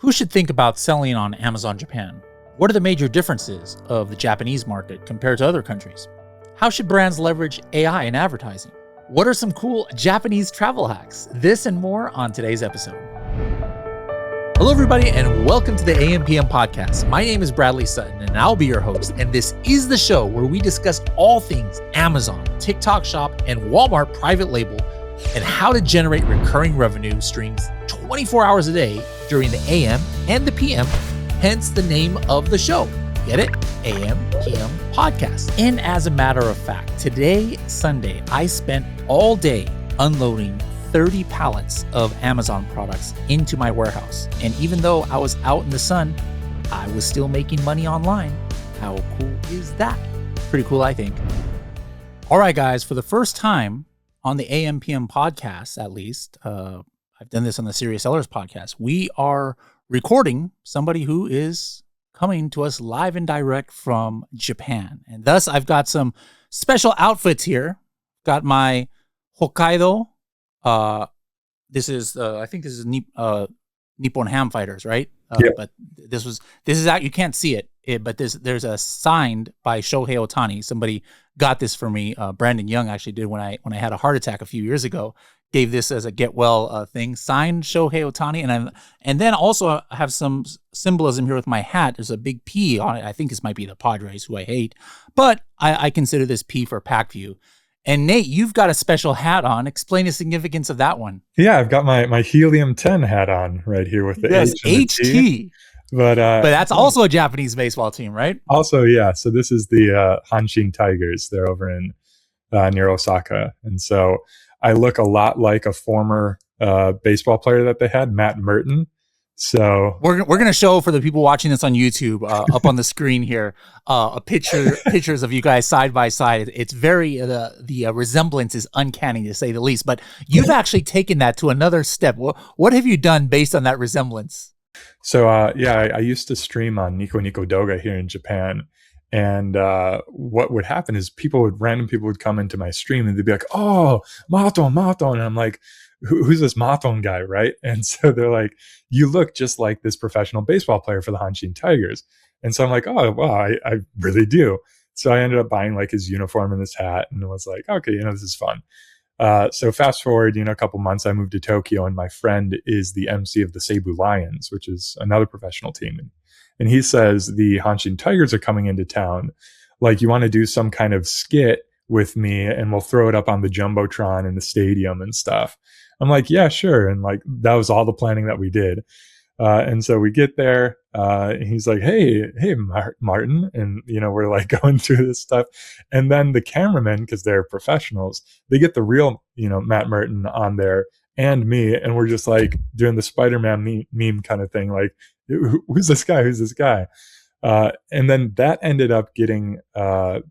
Who should think about selling on Amazon Japan? What are the major differences of the Japanese market compared to other countries? How should brands leverage AI in advertising? What are some cool Japanese travel hacks? This and more on today's episode. Hello, everybody, and welcome to the AM/PM podcast. My name is Bradley Sutton, and I'll be your host. And this is the show where we discuss all things Amazon, TikTok Shop, and Walmart private label, and how to generate recurring revenue streams 24 hours a day during the AM and the PM, hence the name of the show. Get it? AM/PM podcast. And as a matter of fact, today, Sunday, I spent all day unloading 30 pallets of Amazon products into my warehouse. And even though I was out in the sun, I was still making money online. How cool is that? Pretty cool, I think. All right, guys, for the first time on the AM/PM podcast, at least, I've done this on the Serious Sellers podcast, we are recording somebody who is coming to us live and direct from Japan. And thus, I've got some special outfits here. Got my Hokkaido. This is I think this is Nippon Ham Fighters, right? Yeah. But this is out. You can't see it, but there's a signed by Shohei Ohtani. Somebody got this for me. Brandon Young actually did when I had a heart attack a few years ago. Gave this as a get well thing. Signed Shohei Ohtani, and then also I have some symbolism here with my hat. There's a big P on it. I think this might be the Padres, who I hate, but I consider this P for Pacvue. And Nate, you've got a special hat on. Explain the significance of that one. Yeah, I've got my Helium 10 hat on right here with the Yes, H and the HT. T. But that's also a Japanese baseball team, right? Also, yeah. So this is the Hanshin Tigers. They're over in near Osaka, and so I look a lot like a former baseball player that they had, Matt Merton. So we're gonna show for the people watching this on YouTube up on the screen here pictures of you guys side by side. It's very the resemblance is uncanny to say the least. But you've actually taken that to another step. What have you done based on that resemblance? So I used to stream on Nico Nico Doga here in Japan. And what would happen is random people would come into my stream and they'd be like, "Oh, Maton." And I'm like, who's this Maton guy, right? And so they're like, "You look just like this professional baseball player for the Hanshin Tigers." And so I'm like, "Oh, well, I really do." So I ended up buying like his uniform and his hat and was like, "Okay, this is fun." So fast forward, a couple months, I moved to Tokyo, and my friend is the MC of the Seibu Lions, which is another professional team. And he says the Hanshin Tigers are coming into town. Like, you want to do some kind of skit with me and we'll throw it up on the Jumbotron in the stadium and stuff. I'm like, yeah, sure. And like, that was all the planning that we did. And so we get there, and he's like, hey, Martin. And, we're like going through this stuff. And then the cameramen, because they're professionals, they get the real, Matt Merton on there and me. And we're just like doing the Spider-Man meme kind of thing. Like, who's this guy? Who's this guy? And then that ended up getting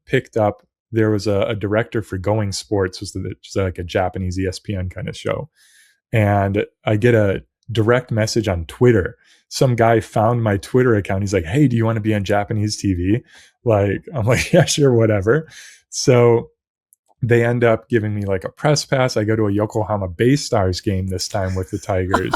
picked up. There was a director for Going Sports, which is like a Japanese ESPN kind of show. And I get a direct message on Twitter. Some guy found my Twitter account. He's like, "Hey, do you want to be on Japanese TV?" Like, I'm like, "Yeah, sure, whatever." So they end up giving me like a press pass. I go to a Yokohama Bay Stars game this time with the Tigers.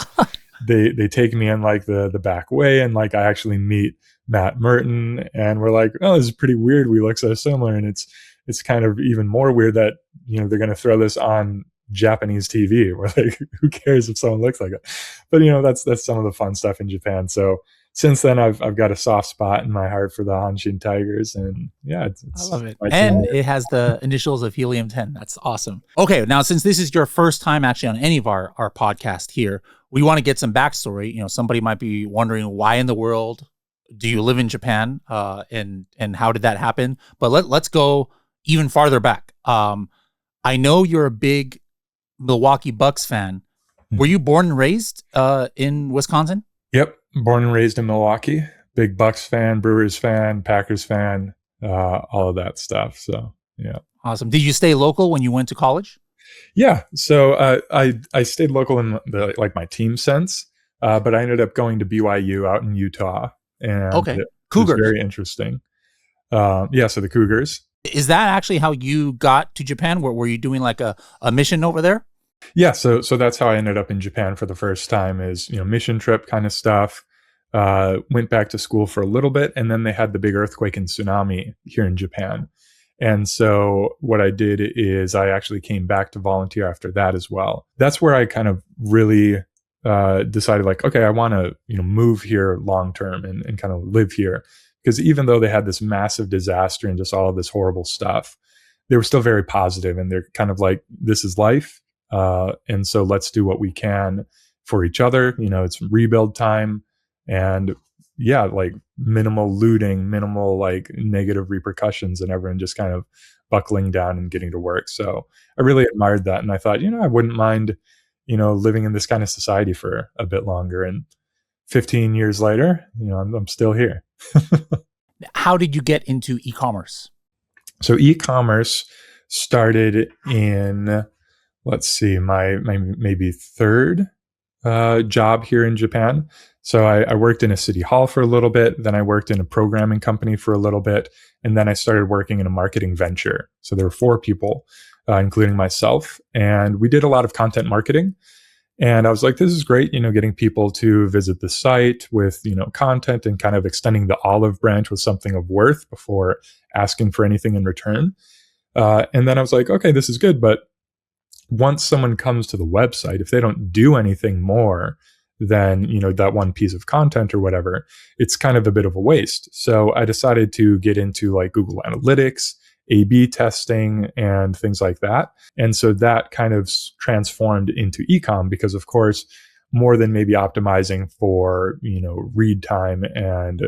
They take me in like the back way, and like I actually meet Matt Merton, and we're like, "Oh, this is pretty weird. We look so similar." And it's kind of even more weird that they're going to throw this on Japanese TV. We're like, who cares if someone looks like it? But that's some of the fun stuff in Japan. So since then, I've got a soft spot in my heart for the Hanshin Tigers, and yeah, I love it. And it has the initials of Helium 10. That's awesome. Okay, now since this is your first time actually on any of our podcast here, we want to get some backstory. Somebody might be wondering, why in the world do you live in Japan, and how did that happen? But let's go even farther back. I know you're a big Milwaukee Bucks fan. Were you born and raised in Wisconsin? Yep. Born and raised in Milwaukee. Big Bucks fan, Brewers fan, Packers fan, all of that stuff. So, yeah. Awesome. Did you stay local when you went to college? Yeah. So I stayed local in my team sense, but I ended up going to BYU out in Utah. And okay. Cougars. It was very interesting. So the Cougars. Is that actually how you got to Japan? Were you doing like a mission over there? Yeah, so that's how I ended up in Japan for the first time, is mission trip kind of stuff. went back to school for a little bit, and then they had the big earthquake and tsunami here in Japan. And so what I did is I actually came back to volunteer after that as well. That's where I kind of really decided like, okay, I want to, move here long term and kind of live here. Because even though they had this massive disaster and just all of this horrible stuff, they were still very positive, and they're kind of like, this is life. And so let's do what we can for each other. It's rebuild time, and yeah, like minimal looting, minimal like negative repercussions, and everyone just kind of buckling down and getting to work. So I really admired that. And I thought, I wouldn't mind, living in this kind of society for a bit longer. And 15 years later, I'm still here. How did you get into e-commerce? So e-commerce started in, let's see, my maybe third job here in Japan. So I worked in a city hall for a little bit. Then I worked in a programming company for a little bit. And then I started working in a marketing venture. So there were 4 people, including myself. And we did a lot of content marketing. And I was like, this is great, getting people to visit the site with, content and kind of extending the olive branch with something of worth before asking for anything in return. And then I was like, okay, this is good. But once someone comes to the website, if they don't do anything more than, that one piece of content or whatever, it's kind of a bit of a waste. So I decided to get into like Google Analytics, A/B testing, and things like that. And so that kind of transformed into e-com because, of course, more than maybe optimizing for, read time and,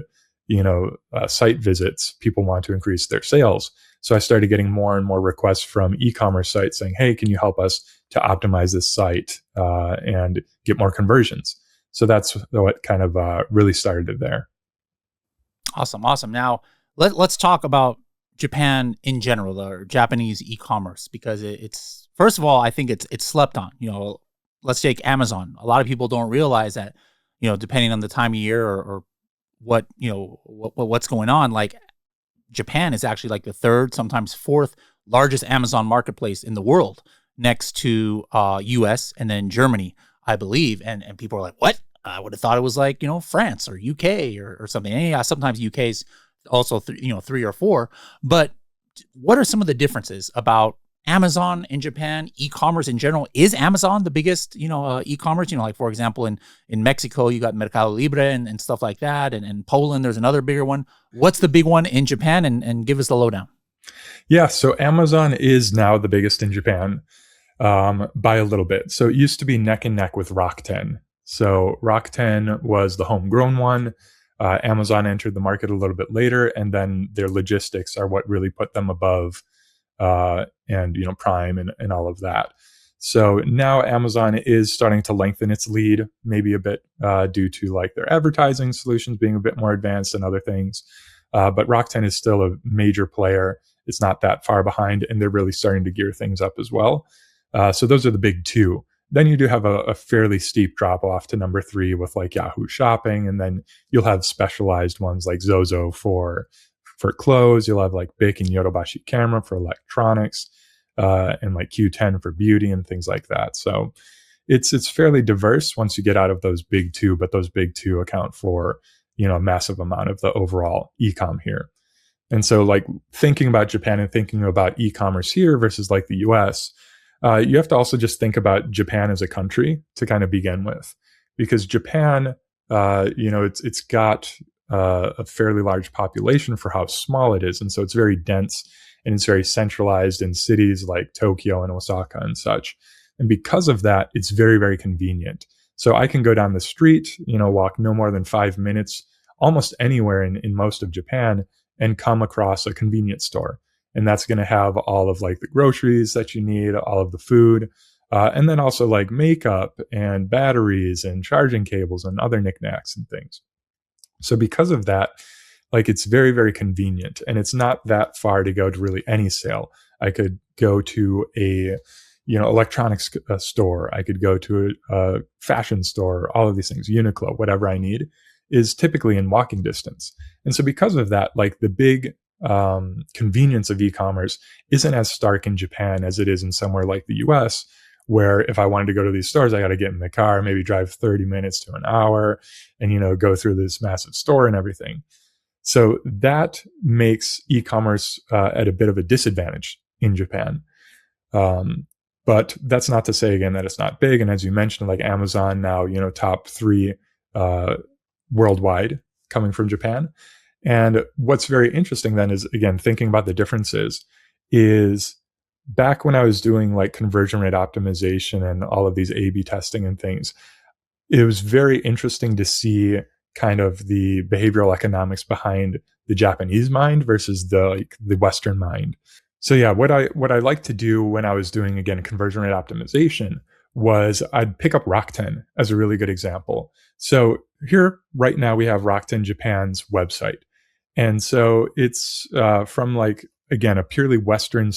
site visits, people want to increase their sales. So I started getting more and more requests from e-commerce sites saying, hey, can you help us to optimize this site and get more conversions? So that's what kind of really started it there. Awesome. Now, let's talk about Japan in general, or Japanese e-commerce, because it's, first of all, I think it's slept on. Let's take Amazon. A lot of people don't realize that, depending on the time of year or what, what's going on, like Japan is actually like the 3rd, sometimes 4th largest Amazon marketplace in the world, next to US and then Germany, I believe. And people are like, what? I would have thought it was like, France or UK or something. And yeah, sometimes UK's also 3 or 4. But what are some of the differences about Amazon in Japan, e-commerce in general? Is Amazon the biggest, e-commerce? Like, for example, in Mexico, you got Mercado Libre and stuff like that. And in Poland, there's another bigger one. What's the big one in Japan? And give us the lowdown. Yeah, so Amazon is now the biggest in Japan by a little bit. So it used to be neck and neck with Rakuten. So Rakuten was the homegrown one. Amazon entered the market a little bit later, and then their logistics are what really put them above and Prime and all of that. So now Amazon is starting to lengthen its lead, maybe a bit due to like their advertising solutions being a bit more advanced and other things. But Rakuten is still a major player. It's not that far behind, and they're really starting to gear things up as well. So those are the big 2. Then you do have a fairly steep drop off to number 3 with like Yahoo Shopping, and then you'll have specialized ones like Zozo for clothes. You'll have like Bic and Yodobashi Camera for electronics, and like Q10 for beauty and things like that. So it's fairly diverse once you get out of those big 2, but those big 2 account for a massive amount of the overall e-com here. And so like thinking about Japan and thinking about e-commerce here versus like the US, you have to also just think about Japan as a country to kind of begin with, because Japan, it's got a fairly large population for how small it is. And so it's very dense and it's very centralized in cities like Tokyo and Osaka and such. And because of that, it's very, very convenient. So I can go down the street, walk no more than 5 minutes, almost anywhere in most of Japan, and come across a convenience store. And that's going to have all of like the groceries that you need, all of the food, and then also like makeup and batteries and charging cables and other knickknacks and things. So because of that, like it's very, very convenient, and it's not that far to go to really any sale. I could go to a, electronics store. I could go to a fashion store, all of these things, Uniqlo, whatever I need is typically in walking distance. And so because of that, like the big convenience of e-commerce isn't as stark in Japan as it is in somewhere like the US, where if I wanted to go to these stores, I got to get in the car, maybe drive 30 minutes to an hour and, go through this massive store and everything. So that makes e-commerce at a bit of a disadvantage in Japan. But that's not to say, again, that it's not big. And as you mentioned, like Amazon now, top 3 worldwide coming from Japan. And what's very interesting then is, again, thinking about the differences is back when I was doing like conversion rate optimization and all of these A/B testing and things, it was very interesting to see kind of the behavioral economics behind the Japanese mind versus the Western mind. So yeah, what I like to do when I was doing, again, conversion rate optimization was I'd pick up Rakuten as a really good example. So here right now we have Rakuten Japan's website. And so it's from like, again, a purely Western,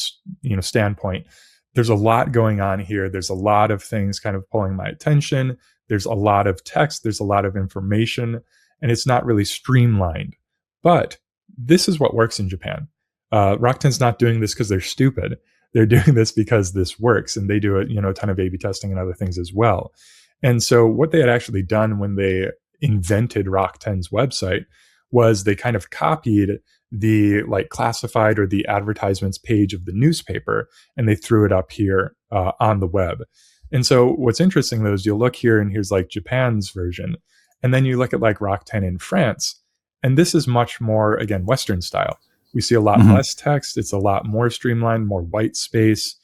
standpoint. There's a lot going on here. There's a lot of things kind of pulling my attention. There's a lot of text. There's a lot of information, and it's not really streamlined. But this is what works in Japan. Rakuten's not doing this because they're stupid. They're doing this because this works, and they do a ton of A/B testing and other things as well. And so what they had actually done when they invented Rakuten's website was they kind of copied the like classified or the advertisements page of the newspaper, and they threw it up here on the web. And so what's interesting though is you'll look here and here's like Japan's version, and then you look at like Rakuten in France, and this is much more, again, Western style. We see a lot less text. It's a lot more streamlined, more white space,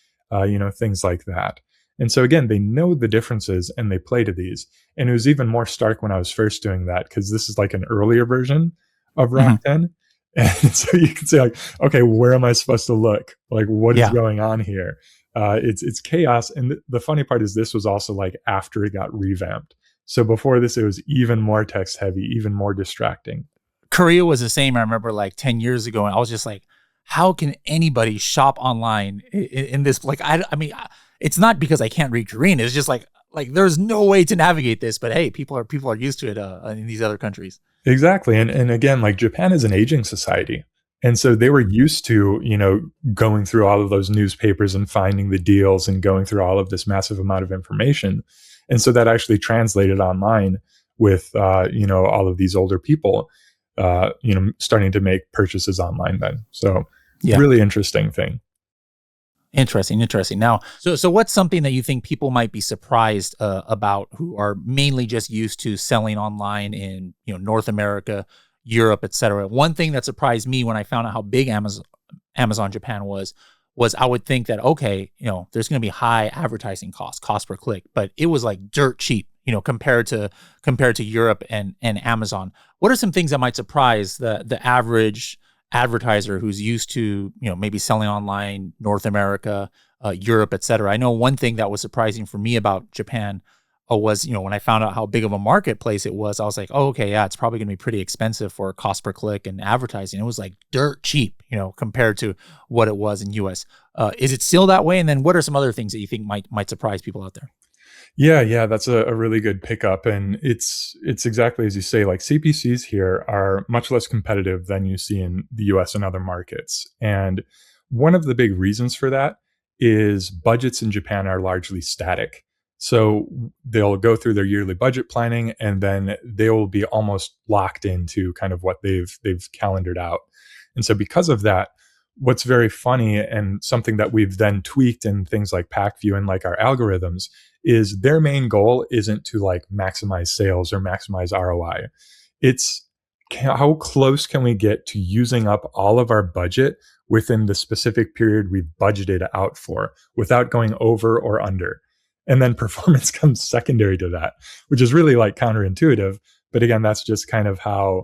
things like that. And so again, they know the differences and they play to these. And it was even more stark when I was first doing that, because this is like an earlier version of Rakuten. And so you can say like, okay, where am I supposed to look? Like, what is going on here? It's chaos. And the funny part is this was also like after it got revamped. So before this, it was even more text heavy, even more distracting. Korea was the same. I remember like 10 years ago, and I was just like, how can anybody shop online in this? Like, I mean, it's not because I can't read Korean. It's just like there's no way to navigate this. But hey, people are used to it in these other countries. Exactly. And again, like Japan is an aging society. And so they were used to, going through all of those newspapers and finding the deals and going through all of this massive amount of information. And so that actually translated online with, all of these older people, starting to make purchases online then. So really interesting thing. Interesting. Now, so what's something that you think people might be surprised about who are mainly just used to selling online in, North America, Europe, etc.? One thing that surprised me when I found out how big Amazon Japan was I would think that, okay, there's going to be high advertising cost per click, but it was like dirt cheap, compared to Europe and Amazon. What are some things that might surprise the average advertiser who's used to, maybe selling online, North America, Europe, etc.? I know one thing that was surprising for me about Japan was, when I found out how big of a marketplace it was, I was like, oh, okay, yeah, it's probably going to be pretty expensive for cost per click and advertising. It was like dirt cheap, compared to what it was in US. Is it still that way? And then what are some other things that you think might surprise people out there? Yeah, that's a really good pickup. And it's exactly as you say, like CPCs here are much less competitive than you see in the US and other markets. And one of the big reasons for that is budgets in Japan are largely static. So they'll go through their yearly budget planning, and then they will be almost locked into kind of what they've calendared out. And so because of that, what's very funny and something that we've then tweaked in things like Pacvue and like our algorithms is their main goal isn't to like maximize sales or maximize ROI. It's how close can we get to using up all of our budget within the specific period we've budgeted out for without going over or under. And then performance comes secondary to that, which is really like counterintuitive. But again, that's just kind of how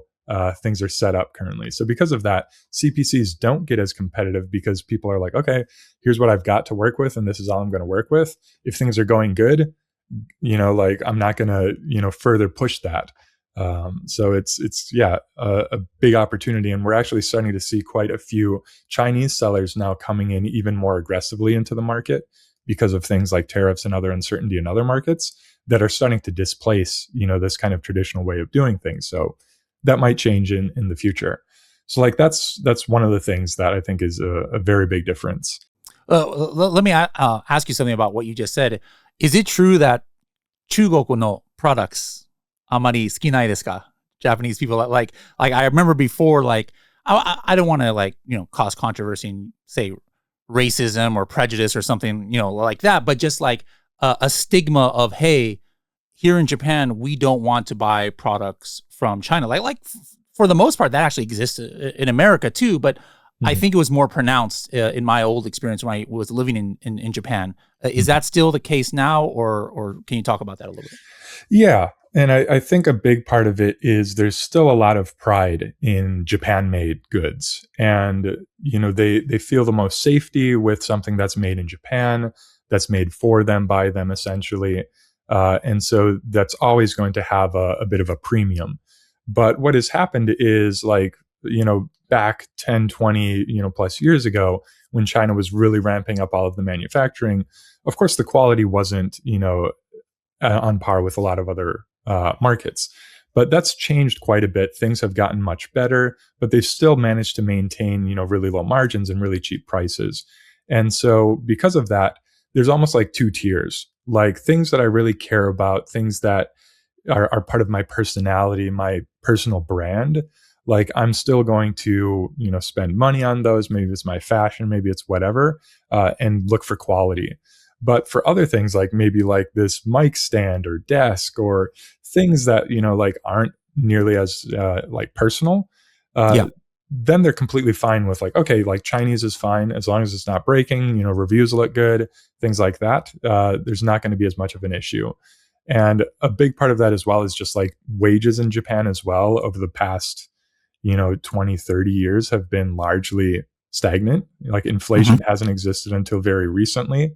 things are set up currently. So because of that, CPCs don't get as competitive because people are like, okay, here's what I've got to work with, and this is all I'm going to work with. If things are going good, like I'm not going to, further push that. So it's a big opportunity. And we're actually starting to see quite a few Chinese sellers now coming in even more aggressively into the market because of things like tariffs and other uncertainty in other markets that are starting to displace, this kind of traditional way of doing things. So that might change in the future. So like that's one of the things that I think is a very big difference. Let me ask you something about what you just said. Is it true that 中国 no products あまり好きないですか? Japanese people like I remember before, like I don't want to like, cause controversy and say racism or prejudice or something, like that, but just like a stigma of, hey, here in Japan, we don't want to buy products from China. Like for the most part, that actually exists in America too, but I think it was more pronounced in my old experience when I was living in Japan. Is that still the case now, or can you talk about that a little bit? Yeah. And I think a big part of it is there's still a lot of pride in Japan-made goods. And, they feel the most safety with something that's made in Japan, that's made for them, by them, essentially. And so that's always going to have a bit of a premium. But what has happened is like, back 10, 20, plus years ago, when China was really ramping up all of the manufacturing, of course, the quality wasn't, on par with a lot of other markets. But that's changed quite a bit. Things have gotten much better, but they've still managed to maintain, really low margins and really cheap prices. And so because of that, there's almost like two tiers, like things that I really care about, things that are part of my personality, my personal brand. Like I'm still going to, spend money on those. Maybe it's my fashion, maybe it's whatever, and look for quality. But for other things, like maybe like this mic stand or desk or things that, like aren't nearly as like personal, then they're completely fine with like, okay, like Chinese is fine as long as it's not breaking, reviews look good, things like that. There's not going to be as much of an issue. And a big part of that as well is just like wages in Japan as well over the past, 20, 30 years have been largely stagnant. Like inflation hasn't existed until very recently.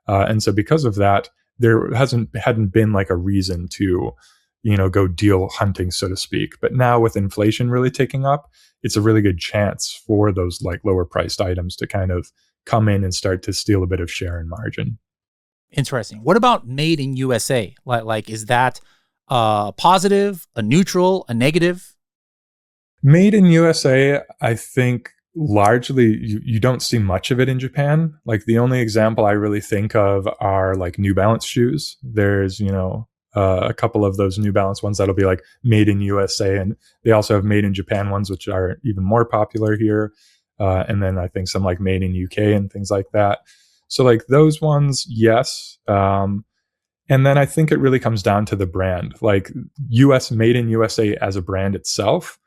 And so because of that, there hadn't been like a reason to, go deal hunting, so to speak. But now with inflation really ticking up, it's a really good chance for those like lower priced items to kind of come in and start to steal a bit of share and margin. Interesting. What about made in USA? Like is that positive, a neutral, a negative? Made in USA, I think largely you don't see much of it in Japan. Like the only example I really think of are like New Balance shoes. There's, a couple of those New Balance ones that'll be like made in USA. And they also have made in Japan ones, which are even more popular here. And then I think some like made in UK and things like that. So like those ones, yes. And then I think it really comes down to the brand, like made in USA as a brand itself,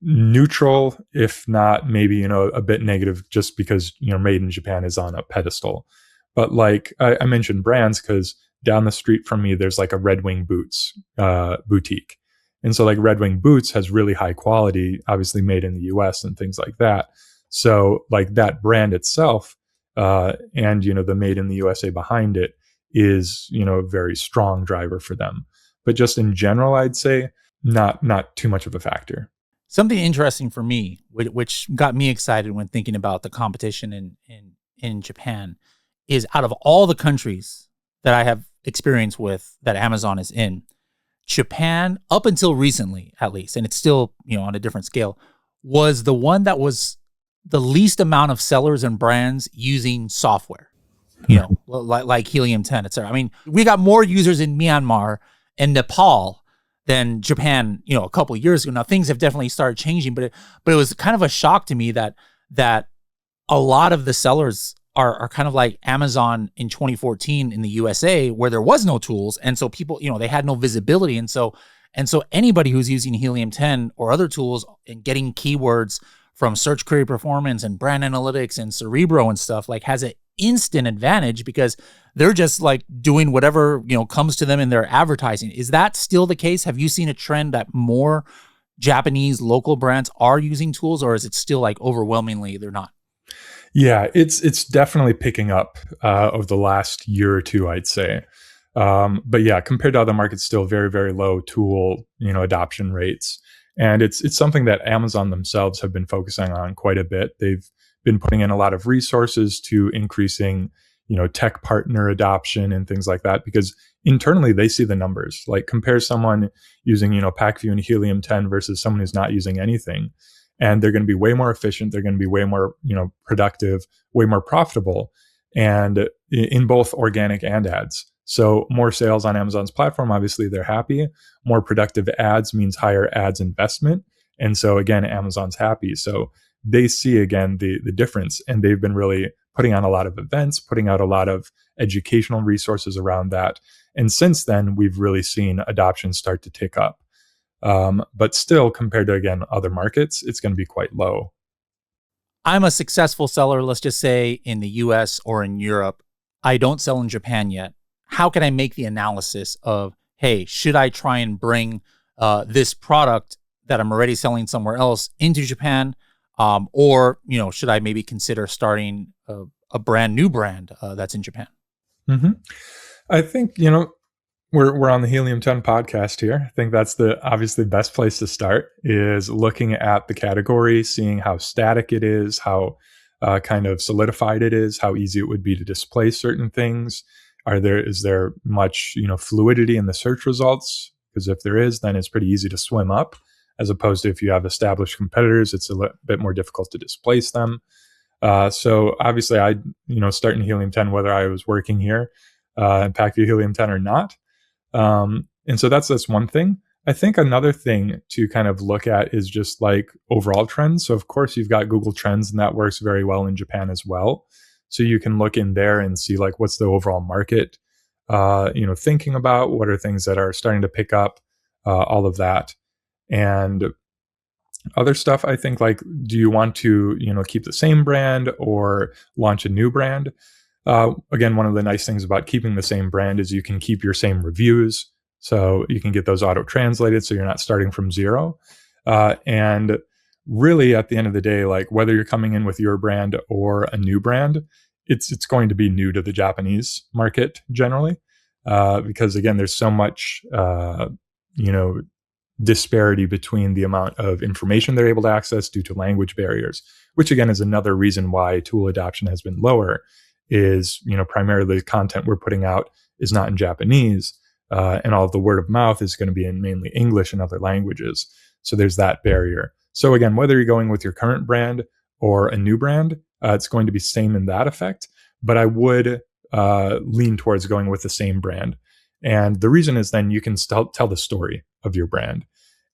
neutral, if not maybe, a bit negative just because, made in Japan is on a pedestal. But like I mentioned brands because down the street from me, there's like a Red Wing Boots boutique. And so like Red Wing Boots has really high quality, obviously made in the US and things like that. So like that brand itself and, the made in the USA behind it is, a very strong driver for them. But just in general, I'd say not too much of a factor. Something interesting for me, which got me excited when thinking about the competition in Japan, is out of all the countries that I have experience with that Amazon is in, Japan, up until recently at least, and it's still, on a different scale, was the one that was the least amount of sellers and brands using software, like Helium 10, etc. I mean, we got more users in Myanmar and Nepal than Japan, a couple of years ago. Now things have definitely started changing, but it was kind of a shock to me that a lot of the sellers are kind of like Amazon in 2014 in the USA, where there was no tools, and so people, they had no visibility, and so anybody who's using Helium 10 or other tools and getting keywords from search query performance and brand analytics and Cerebro and stuff, like has an instant advantage because they're just like doing whatever, comes to them in their advertising. Is that still the case? Have you seen a trend that more Japanese local brands are using tools, or is it still like overwhelmingly they're not? Yeah, it's definitely picking up over the last year or two, I'd say. But yeah, compared to other markets, still very, very low tool, adoption rates. And it's something that Amazon themselves have been focusing on quite a bit. They've been putting in a lot of resources to increasing, tech partner adoption and things like that, because internally they see the numbers. Like compare someone using, Pacvue and Helium 10 versus someone who's not using anything. and they're going to be way more efficient. They're going to be way more, productive, way more profitable, and in both organic and ads. So more sales on Amazon's platform, obviously they're happy. More productive ads means higher ads investment. And so again, Amazon's happy. So they see again the difference, and they've been really putting on a lot of events, putting out a lot of educational resources around that. And since then, we've really seen adoption start to tick up. But still, compared to, again, other markets, it's going to be quite low. I'm a successful seller, let's just say in the US or in Europe. I don't sell in Japan yet. How can I make the analysis of, hey, should I try and bring this product that I'm already selling somewhere else into Japan? Or, should I maybe consider starting a brand new brand that's in Japan? Mm-hmm. I think, we're on the Helium 10 podcast here. I think that's the obviously best place to start, is looking at the category, seeing how static it is, how kind of solidified it is, how easy it would be to display certain things. Is there much, fluidity in the search results? Because if there is, then it's pretty easy to swim up, as opposed to if you have established competitors, it's a bit more difficult to displace them. So obviously I, start in Helium 10, whether I was working here in Pacvue Helium 10 or not. And so that's one thing. I think another thing to kind of look at is just like overall trends. So of course you've got Google Trends, and that works very well in Japan as well. So you can look in there and see like what's the overall market, thinking about, what are things that are starting to pick up, all of that. And other stuff, I think, like, do you want to, keep the same brand or launch a new brand? Again, one of the nice things about keeping the same brand is you can keep your same reviews. So you can get those auto-translated, so you're not starting from zero. And really, at the end of the day, like whether you're coming in with your brand or a new brand, it's going to be new to the Japanese market generally. Because again, there's so much, disparity between the amount of information they're able to access due to language barriers, which again is another reason why tool adoption has been lower, is, primarily the content we're putting out is not in Japanese, and all of the word of mouth is going to be in mainly English and other languages. So there's that barrier. So again, whether you're going with your current brand or a new brand, it's going to be same in that effect, but I would lean towards going with the same brand. And the reason is then you can still tell the story of your brand.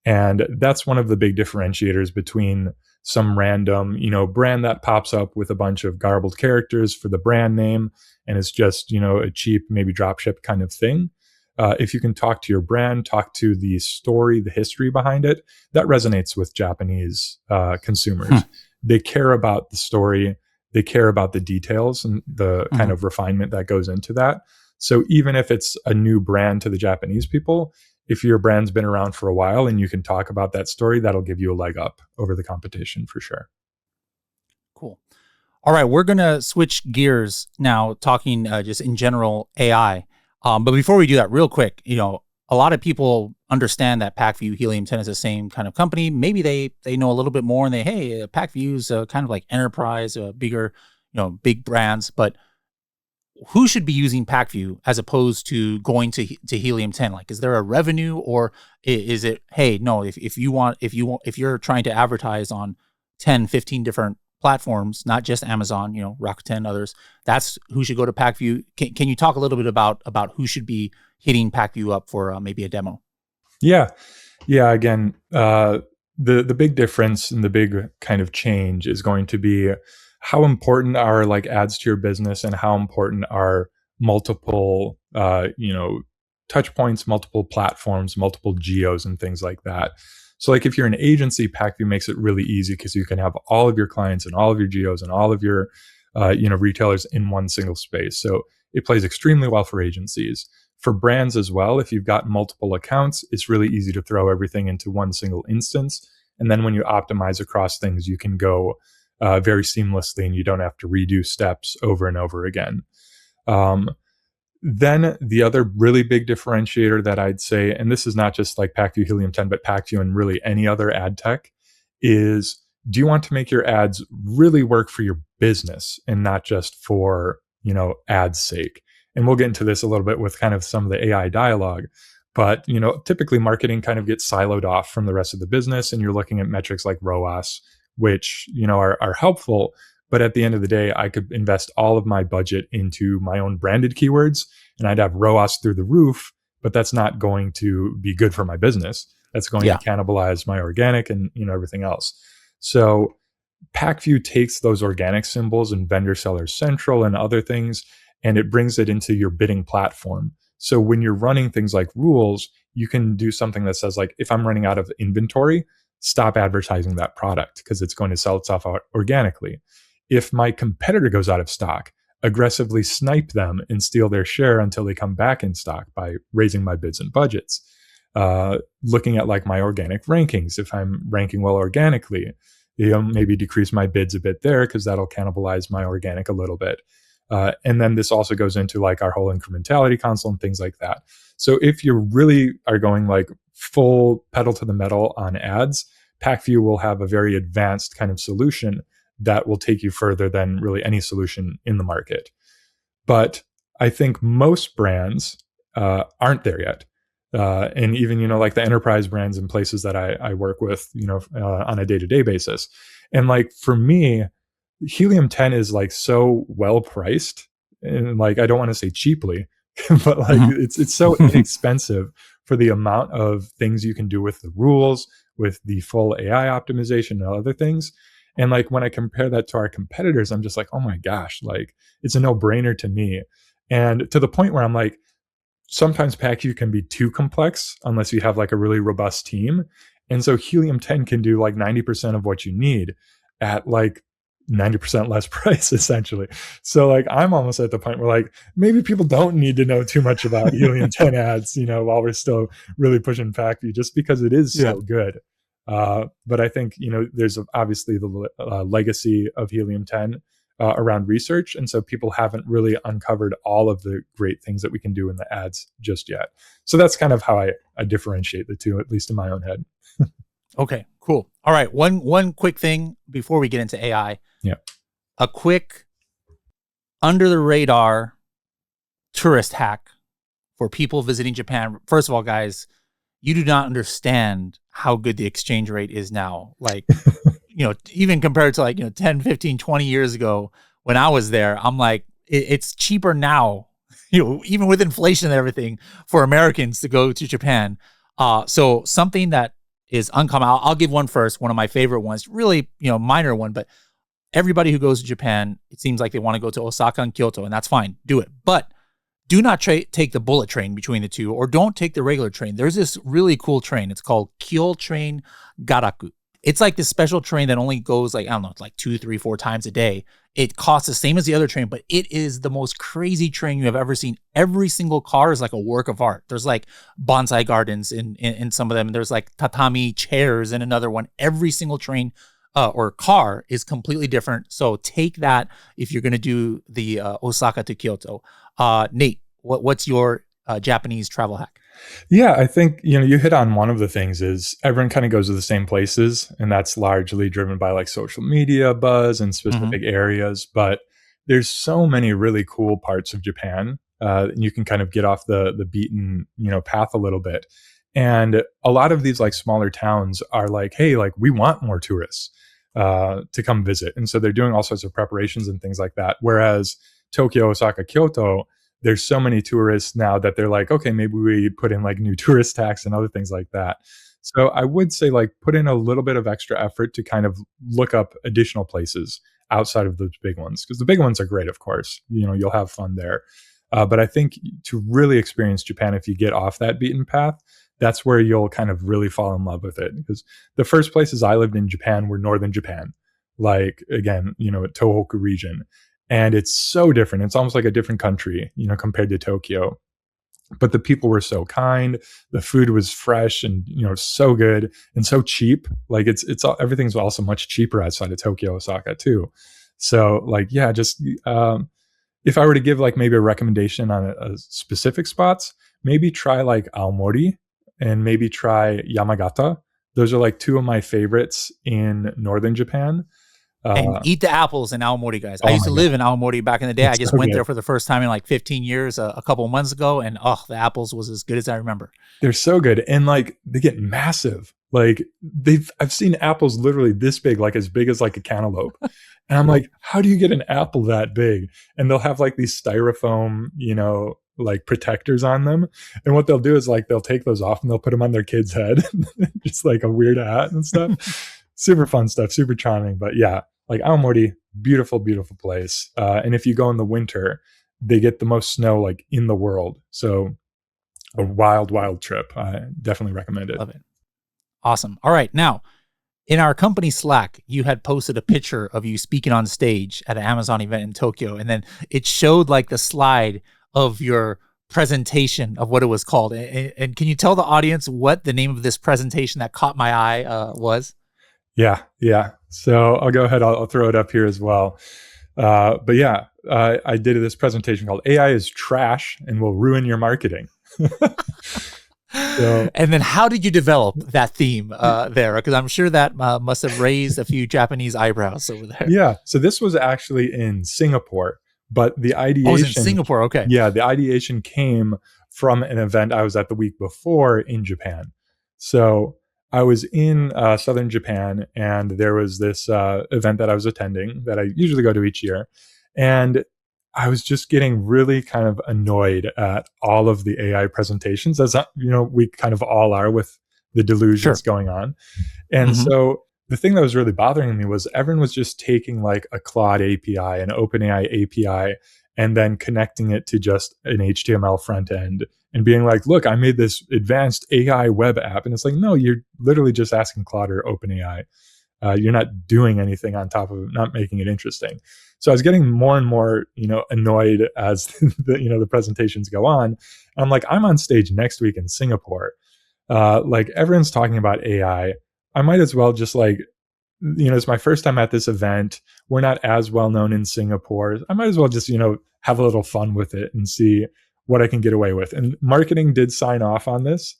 And that's one of the big differentiators between some random, brand that pops up with a bunch of garbled characters for the brand name, and it's just, a cheap, maybe dropship kind of thing. If you can talk to your brand, talk to the story, the history behind it, that resonates with Japanese consumers. They care about the story. They care about the details and the kind of refinement that goes into that. So even if it's a new brand to the Japanese people, if your brand's been around for a while and you can talk about that story, that'll give you a leg up over the competition for sure. Cool. All right, we're going to switch gears now, talking just in general AI. But before we do that, real quick, a lot of people understand that Pacvue Helium 10 is the same kind of company. Maybe they know a little bit more, and Pacvue is kind of like enterprise, bigger, big brands. But who should be using Pacvue as opposed to going to Helium 10? Like, is there a revenue, or is it, hey, no, if you're trying to advertise on 10, 15 different platforms, not just Amazon, Rakuten, others, that's who should go to Pacvue. Can you talk a little bit about who should be hitting Pacvue up for maybe a demo? Yeah. Again, the big difference and the big kind of change is going to be how important are like ads to your business, and how important are multiple, touch points, multiple platforms, multiple geos, and things like that. So like if you're an agency, Pacvue makes it really easy because you can have all of your clients and all of your geos and all of your, retailers in one single space. So it plays extremely well for agencies. For brands as well, if you've got multiple accounts, it's really easy to throw everything into one single instance. And then when you optimize across things, you can go very seamlessly, and you don't have to redo steps over and over again. Then the other really big differentiator that I'd say, and this is not just like Pacvue Helium 10, but Pacvue and really any other ad tech, is do you want to make your ads really work for your business and not just for, ads sake? And we'll get into this a little bit with kind of some of the AI dialogue. But, typically marketing kind of gets siloed off from the rest of the business, and you're looking at metrics like ROAS, which, are helpful. But at the end of the day, I could invest all of my budget into my own branded keywords and I'd have ROAS through the roof, but that's not going to be good for my business. That's going to Yeah. cannibalize my organic and, everything else. So Pacvue takes those organic symbols and vendor seller central and other things, and it brings it into your bidding platform. So when you're running things like rules, you can do something that says like, if I'm running out of inventory, stop advertising that product because it's going to sell itself out organically. If my competitor goes out of stock, aggressively snipe them and steal their share until they come back in stock by raising my bids and budgets. Looking at like my organic rankings, if I'm ranking well organically, maybe decrease my bids a bit there because that'll cannibalize my organic a little bit. And then this also goes into like our whole incrementality console and things like that. So if you really are going like full pedal to the metal on ads, Pacvue will have a very advanced kind of solution that will take you further than really any solution in the market. But I think most brands aren't there yet. And even, like the enterprise brands and places that I work with, on a day-to-day basis. And like for me, Helium 10 is like so well priced, and like I don't want to say cheaply, but like it's so inexpensive for the amount of things you can do with the rules, with the full AI optimization and other things. And like when I compare that to our competitors, I'm just like, oh my gosh, like it's a no-brainer to me. And to the point where I'm like, sometimes Pacvue can be too complex unless you have like a really robust team. And so Helium 10 can do like 90% of what you need at like 90% less price, essentially. So like I'm almost at the point where like maybe people don't need to know too much about Helium 10 ads, while we're still really pushing Pacvue, just because it is so good. But I think, there's obviously the legacy of Helium 10 around research. And so people haven't really uncovered all of the great things that we can do in the ads just yet. So that's kind of how I differentiate the two, at least in my own head. Okay, cool. All right. One quick thing before we get into AI. Yeah. A quick under the radar tourist hack for people visiting Japan. First of all, guys, you do not understand how good the exchange rate is now. Like, even compared to like, 10, 15, 20 years ago when I was there, I'm like, it's cheaper now, even with inflation and everything, for Americans to go to Japan. So something that is uncommon, I'll give one first. One of my favorite ones, really, minor one, but everybody who goes to Japan, it seems like they want to go to Osaka and Kyoto, and that's fine. Do it. But do not take the bullet train between the two, or don't take the regular train. There's this really cool train. It's called Kyo Train Garaku. It's like this special train that only goes like, I don't know, it's like 2, 3, 4 times a day. It costs the same as the other train, but it is the most crazy train you have ever seen. Every single car is like a work of art. There's like bonsai gardens in some of them. There's like tatami chairs in another one. Every single train or car is completely different. So take that if you're going to do the Osaka to Kyoto. Nate, what's your Japanese travel hack? Yeah, I think, you hit on one of the things is everyone kind of goes to the same places, and that's largely driven by like social media buzz and specific areas. But there's so many really cool parts of Japan. You can kind of get off the beaten, path a little bit. And a lot of these like smaller towns are like, hey, like we want more tourists to come visit. And so they're doing all sorts of preparations and things like that. Whereas Tokyo, Osaka, Kyoto, there's so many tourists now that they're like, okay, maybe we put in like new tourist tax and other things like that. So I would say like put in a little bit of extra effort to kind of look up additional places outside of those big ones, because the big ones are great, of course, you'll have fun there. But I think to really experience Japan, if you get off that beaten path, that's where you'll kind of really fall in love with it. Because the first places I lived in Japan were northern Japan, like again, Tohoku region. And it's so different. It's almost like a different country, compared to Tokyo. But the people were so kind. The food was fresh and, so good and so cheap. Like everything's also much cheaper outside of Tokyo, Osaka too. So like, yeah, just if I were to give like maybe a recommendation on a specific spots, maybe try like Aomori and maybe try Yamagata. Those are like two of my favorites in northern Japan. And eat the apples in Aomori, guys. I Oh used my to God, live in Aomori back in the day. I it's just so went good. there for the first time in like 15 years, a couple of months ago, and the apples was as good as I remember. They're so good. And like they get massive. Like I've seen apples literally this big as like a cantaloupe. And I'm like, how do you get an apple that big? And they'll have like these styrofoam, like protectors on them. And what they'll do is like they'll take those off and they'll put them on their kid's head, just like a weird hat and stuff. Super fun stuff, super charming. But yeah, like Aomori, beautiful, beautiful place. And if you go in the winter, they get the most snow like in the world. So a wild, wild trip. I definitely recommend it. Love it. Awesome. All right. Now, in our company Slack, you had posted a picture of you speaking on stage at an Amazon event in Tokyo, and then it showed like the slide of your presentation of what it was called. And can you tell the audience what the name of this presentation that caught my eye was? Yeah. So I'll go ahead. I'll throw it up here as well. But yeah, I did this presentation called AI is Trash and Will Ruin Your Marketing. So, and then how did you develop that theme there? Because I'm sure that must have raised a few Japanese eyebrows over there. yeah. So this was actually in Singapore, but the ideation. Oh, it was in Singapore. Okay. Yeah. The ideation came from an event I was at the week before in Japan. So I was in southern Japan, and there was this event that I was attending that I usually go to each year. And I was just getting really kind of annoyed at all of the AI presentations, as we kind of all are with the delusions going on. And so the thing that was really bothering me was everyone was just taking like a Claude API, an OpenAI API, and then connecting it to just an HTML front end and being like, look, I made this advanced AI web app. And it's like, no, you're literally just asking Claude or OpenAI. You're not doing anything on top of it, not making it interesting. So I was getting more and more, annoyed as the presentations go on. I'm like, I'm on stage next week in Singapore. Like everyone's talking about AI. I might as well just like, it's my first time at this event. We're not as well known in Singapore. I might as well just, have a little fun with it and see what I can get away with. And marketing did sign off on this.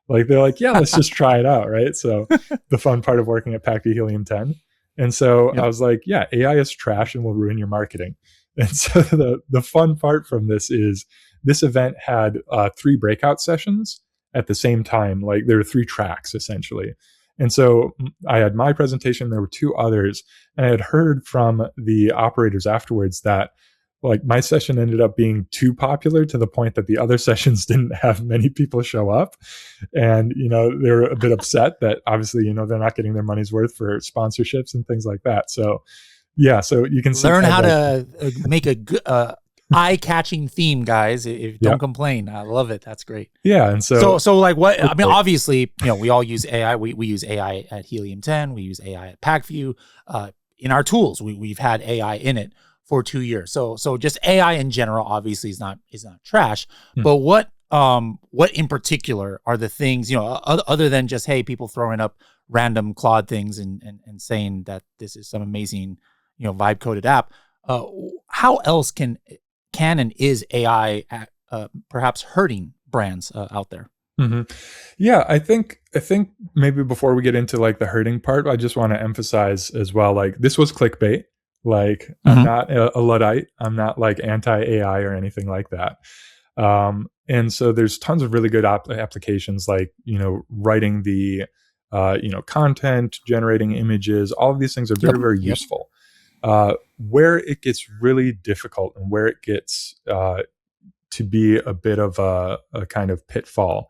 Like they're like, yeah, let's just try it out, right? So the fun part of working at Pacvue Helium 10. And so I was like, yeah, AI is trash and will ruin your marketing. And so the fun part from this is this event had 3 breakout sessions at the same time. Like there were 3 tracks essentially. And so I had my presentation, there were 2 others, and I had heard from the operators afterwards that like my session ended up being too popular to the point that the other sessions didn't have many people show up. And, they were a bit upset that obviously, they're not getting their money's worth for sponsorships and things like that. So yeah, so you can learn how to make a good, eye-catching theme, guys. If don't complain. I love it. That's great. Yeah. And so like what, I mean, obviously, we all use AI. We use AI at Helium 10. We use AI at Pacvue. In our tools, we've had AI in it for 2 years. So just AI in general obviously is not trash. But what in particular are the things, other than just, hey, people throwing up random Claude things and saying that this is some amazing, vibe coded app. How else can and is AI perhaps hurting brands out there? Yeah, I think maybe before we get into like the hurting part, I just want to emphasize as well, like this was clickbait. Like I'm not a Luddite. I'm not like anti-AI or anything like that. And so there's tons of really good applications like, writing the, content, generating images. All of these things are very, very useful. Where it gets really difficult and where it gets to be a bit of a kind of pitfall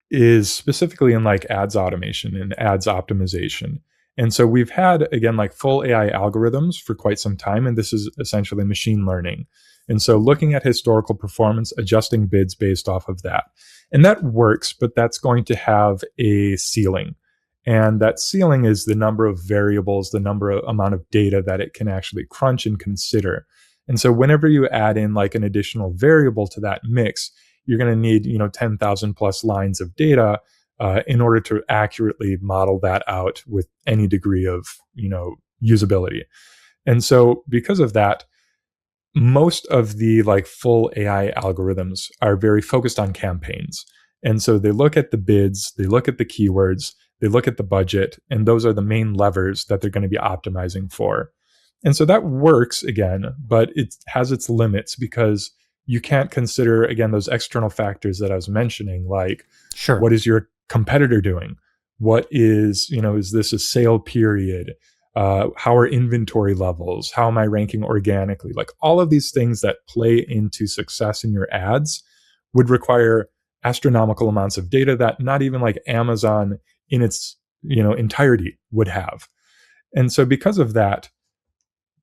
is specifically in like ads automation and ads optimization. And so we've had, again, like full AI algorithms for quite some time, and this is essentially machine learning. And so looking at historical performance, adjusting bids based off of that. And that works, but that's going to have a ceiling. And that ceiling is the number of variables, the amount of data that it can actually crunch and consider. And so whenever you add in like an additional variable to that mix, you're going to need, 10,000 plus lines of data in order to accurately model that out with any degree of, usability. And so because of that, most of the like full AI algorithms are very focused on campaigns. And so they look at the bids, they look at the keywords, they look at the budget, and those are the main levers that they're going to be optimizing for. And so that works again, but it has its limits because you can't consider, again, those external factors that I was mentioning, like Sure. what is your competitor doing? What is, is this a sale period? How are inventory levels? How am I ranking organically? Like all of these things that play into success in your ads would require astronomical amounts of data that not even like Amazon in its, entirety would have. And so because of that,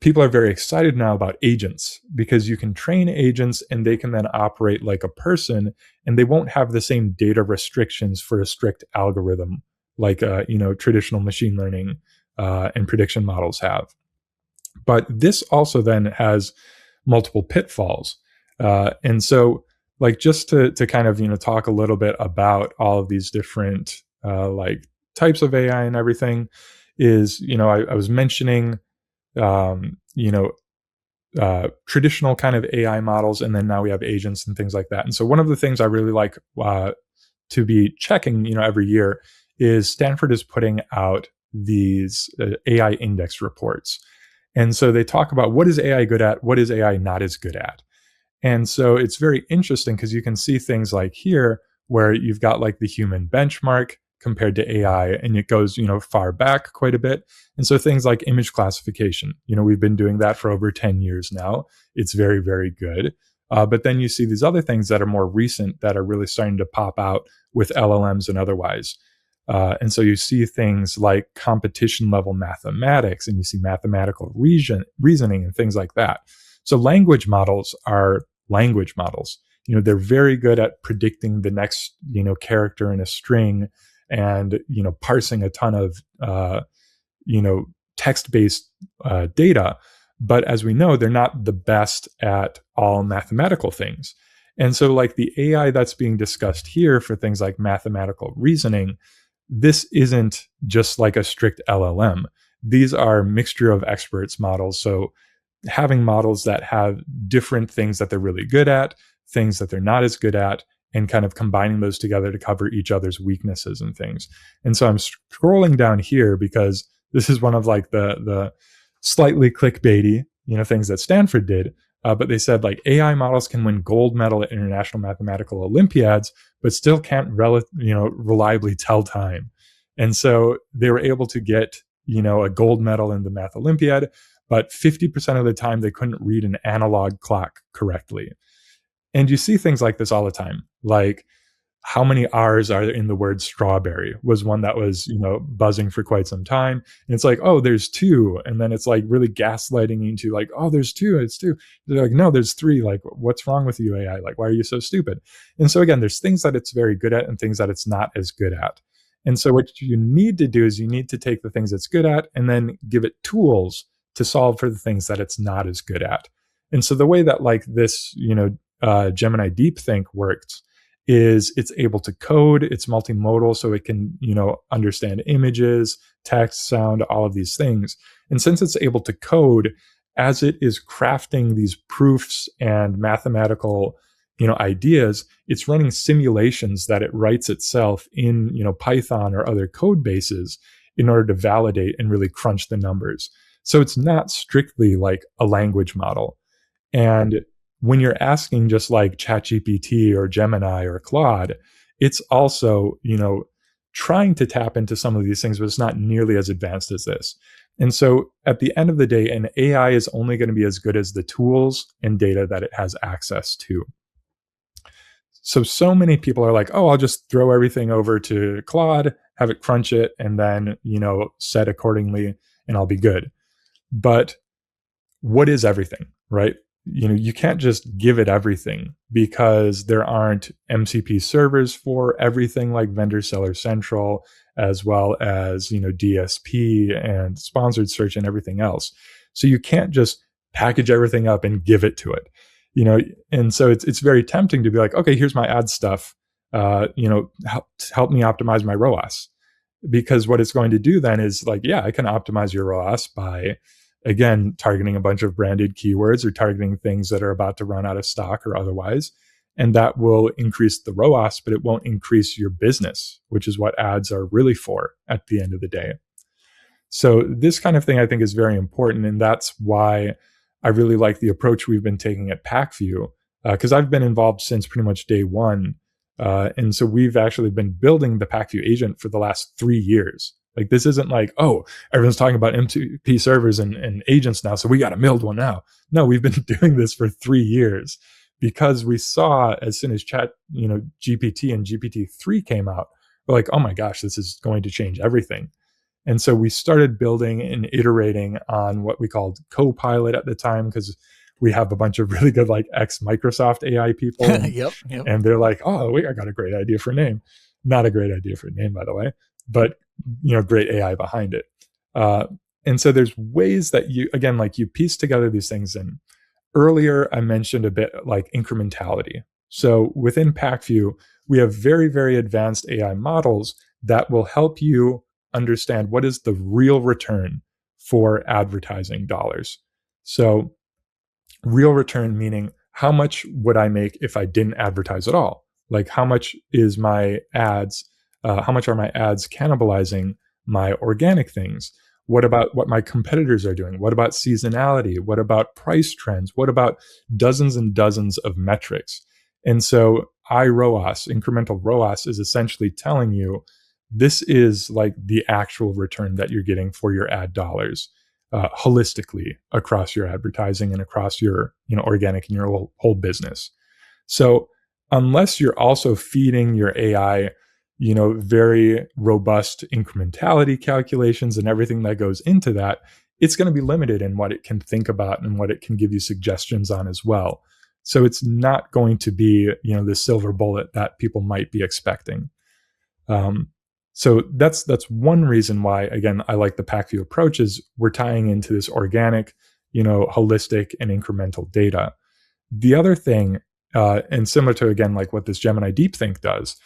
people are very excited now about agents because you can train agents and they can then operate like a person and they won't have the same data restrictions for a strict algorithm like traditional machine learning and prediction models have. But this also then has multiple pitfalls. And so like just to kind of talk a little bit about all of these different like types of AI and everything is I was mentioning traditional kind of AI models, and then now we have agents and things like that. And so one of the things I really like to be checking, every year is Stanford is putting out these AI index reports. And so they talk about what is AI good at, what is AI not as good at. And so it's very interesting because you can see things like here where you've got like the human benchmark compared to AI, and it goes, far back quite a bit. And so things like image classification, we've been doing that for over 10 years now. It's very, very good. But then you see these other things that are more recent that are really starting to pop out with LLMs and otherwise. And so you see things like competition level mathematics, and you see mathematical reasoning and things like that. So language models are language models. They're very good at predicting the next, character in a string and, parsing a ton of, text-based data. But as we know, they're not the best at all mathematical things. And so like the AI that's being discussed here for things like mathematical reasoning, this isn't just like a strict LLM. These are mixture of experts models. So having models that have different things that they're really good at, things that they're not as good at, and kind of combining those together to cover each other's weaknesses and things. And so I'm scrolling down here because this is one of like the slightly clickbaity, things that Stanford did. But they said like AI models can win gold medal at international mathematical Olympiads, but still can't reliably tell time. And so they were able to get, a gold medal in the math Olympiad, but 50% of the time they couldn't read an analog clock correctly. And you see things like this all the time. Like how many R's are there in the word strawberry was one that was, buzzing for quite some time. And it's like, oh, there's two. And then it's like really gaslighting into like, oh, there's two. It's two. They're like, no, there's three. Like, what's wrong with you, AI? Like, why are you so stupid? And so again, there's things that it's very good at and things that it's not as good at. And so what you need to do is you need to take the things it's good at and then give it tools to solve for the things that it's not as good at. And so the way that like this, Gemini DeepThink works is it's able to code, it's multimodal, so it can, understand images, text, sound, all of these things. And since it's able to code, as it is crafting these proofs and mathematical, ideas, it's running simulations that it writes itself in, Python or other code bases in order to validate and really crunch the numbers. So it's not strictly like a language model. And when you're asking just like ChatGPT or Gemini or Claude, it's also, trying to tap into some of these things, but it's not nearly as advanced as this. And so at the end of the day, an AI is only going to be as good as the tools and data that it has access to. So many people are like, oh, I'll just throw everything over to Claude, have it crunch it, and then, set accordingly, and I'll be good. But what is everything, right? You can't just give it everything because there aren't MCP servers for everything like Vendor Seller Central, as well as, DSP and sponsored search and everything else. So you can't just package everything up and give it to it, and so it's very tempting to be like, okay, here's my ad stuff, help me optimize my ROAS. Because what it's going to do then is like, yeah, I can optimize your ROAS by, again, targeting a bunch of branded keywords or targeting things that are about to run out of stock or otherwise. And that will increase the ROAS, but it won't increase your business, which is what ads are really for at the end of the day. So this kind of thing I think is very important. And that's why I really like the approach we've been taking at Pacvue, because I've been involved since pretty much day one. And so we've actually been building the Pacvue agent for the last 3 years. Like this isn't like, oh, everyone's talking about MTP servers and agents now, so we got to build one now. No, we've been doing this for 3 years because we saw as soon as GPT and GPT-3 came out, we're like, oh my gosh, this is going to change everything. And so we started building and iterating on what we called Copilot at the time, because we have a bunch of really good like ex-Microsoft AI people. And, Yep. and they're like, oh, wait, I got a great idea for a name. Not a great idea for a name, by the way, but great AI behind it. And so there's ways that you piece together these things. And earlier I mentioned a bit like incrementality. So within Pacvue, we have very, very advanced AI models that will help you understand what is the real return for advertising dollars. So real return meaning how much would I make if I didn't advertise at all? Like how much is my ads, how much are my ads cannibalizing my organic things? What about what my competitors are doing? What about seasonality? What about price trends? What about dozens and dozens of metrics? And so iROAS, incremental ROAS, is essentially telling you this is like the actual return that you're getting for your ad dollars holistically across your advertising and across your organic and your whole business. So unless you're also feeding your AI very robust incrementality calculations and everything that goes into that, it's going to be limited in what it can think about and what it can give you suggestions on as well. So it's not going to be, the silver bullet that people might be expecting. So that's one reason why, again, I like the Pacvue approach is we're tying into this organic, holistic and incremental data. The other thing, and similar to, again, like what this Gemini DeepThink does,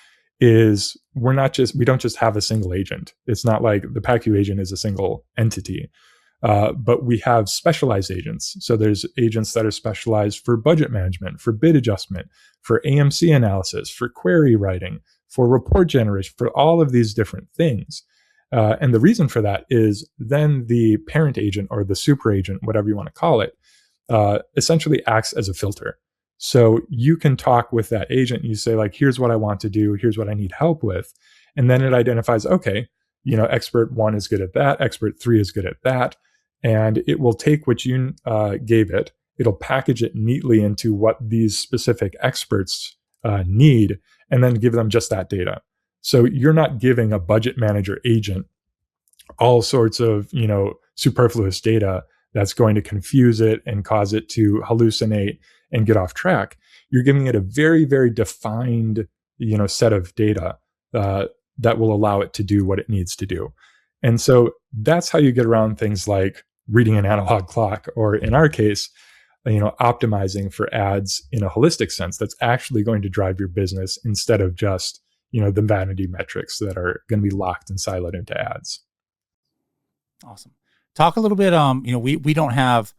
is we don't just have a single agent. It's not like the Pacvue agent is a single entity, but we have specialized agents. So there's agents that are specialized for budget management, for bid adjustment, for AMC analysis, for query writing, for report generation, for all of these different things. And the reason for that is then the parent agent or the super agent, whatever you want to call it, essentially acts as a filter. So you can talk with that agent. You say, like, here's what I want to do. Here's what I need help with. And then it identifies, okay, expert 1 is good at that. Expert 3 is good at that. And it will take what you gave it. It'll package it neatly into what these specific experts need, and then give them just that data. So you're not giving a budget manager agent all sorts of, superfluous data that's going to confuse it and cause it to hallucinate and get off track. You're giving it a very, very defined, set of data that will allow it to do what it needs to do. And so that's how you get around things like reading an analog clock, or in our case, optimizing for ads in a holistic sense that's actually going to drive your business instead of just, the vanity metrics that are going to be locked and siloed into ads. Awesome. Talk a little bit, we don't have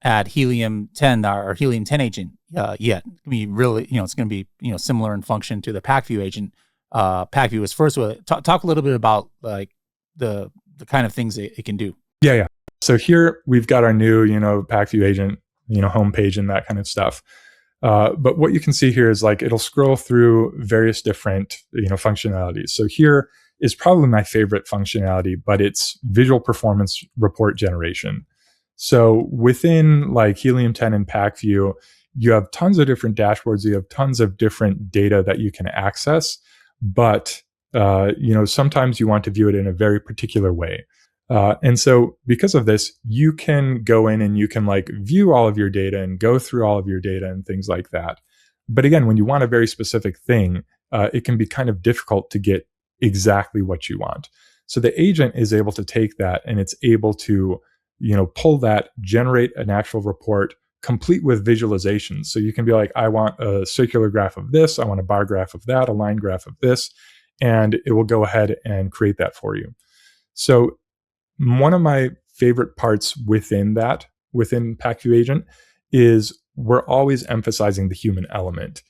at Helium 10, our Helium 10 agent yet. It's going to be really, it's going to be, similar in function to the Pacvue agent. Pacvue was first with it. Talk a little bit about like the kind of things it can do. Yeah. So here we've got our new, Pacvue agent, homepage and that kind of stuff. But what you can see here is like, it'll scroll through various different, functionalities. So here is probably my favorite functionality, but it's visual performance report generation. So within like Helium 10 and Pacvue, you have tons of different dashboards. You have tons of different data that you can access, but, sometimes you want to view it in a very particular way. And so because of this, you can go in and you can like view all of your data and go through all of your data and things like that. But again, when you want a very specific thing, it can be kind of difficult to get exactly what you want. So the agent is able to take that and it's able to, pull that, generate an actual report complete with visualizations. So you can be like, I want a circular graph of this. I want a bar graph of that, a line graph of this, and it will go ahead and create that for you. So one of my favorite parts within Pacvue Agent is we're always emphasizing the human element.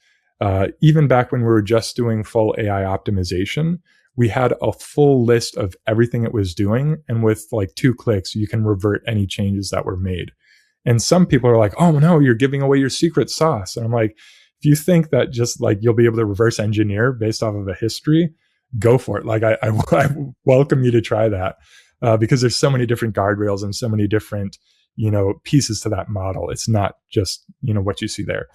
Even back when we were just doing full AI optimization, we had a full list of everything it was doing. And with like 2 clicks, you can revert any changes that were made. And some people are like, oh no, you're giving away your secret sauce. And I'm like, if you think that just like you'll be able to reverse engineer based off of a history, go for it. Like I welcome you to try that because there's so many different guardrails and so many different, pieces to that model. It's not just, what you see there.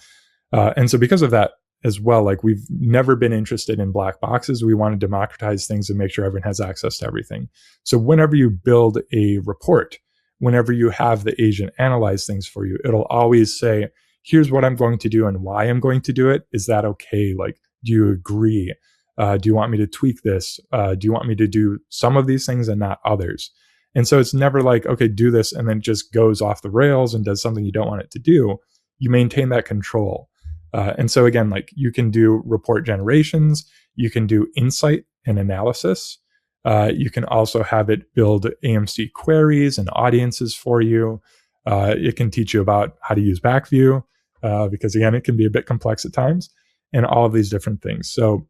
And so because of that as well, like we've never been interested in black boxes. We want to democratize things and make sure everyone has access to everything. So whenever you build a report, whenever you have the agent analyze things for you, it'll always say, here's what I'm going to do and why I'm going to do it. Is that okay? Like, do you agree? Do you want me to tweak this? Do you want me to do some of these things and not others? And so it's never like, okay, do this, and then it just goes off the rails and does something you don't want it to do. You maintain that control. And so again, like you can do report generations, you can do insight and analysis. You can also have it build AMC queries and audiences for you. It can teach you about how to use Pacvue, because again, it can be a bit complex at times, and all of these different things. So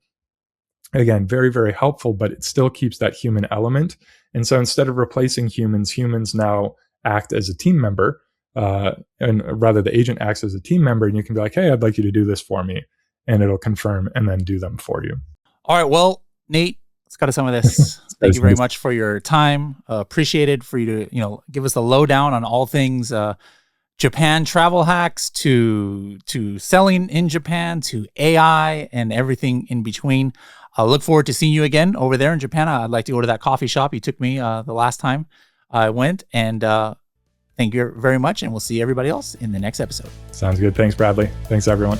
again, very, very helpful, but it still keeps that human element. And so instead of replacing humans now act as a team member, and rather the agent acts as a team member, and you can be like, hey, I'd like you to do this for me. And it'll confirm and then do them for you. All right. Well, Nate, let's go to some of this. Thank you very much for your time. Appreciated for you to, give us the lowdown on all things Japan travel hacks to selling in Japan to AI and everything in between. I look forward to seeing you again over there in Japan. I'd like to go to that coffee shop you took me the last time I went. And thank you very much. And we'll see everybody else in the next episode. Sounds good. Thanks, Bradley. Thanks, everyone.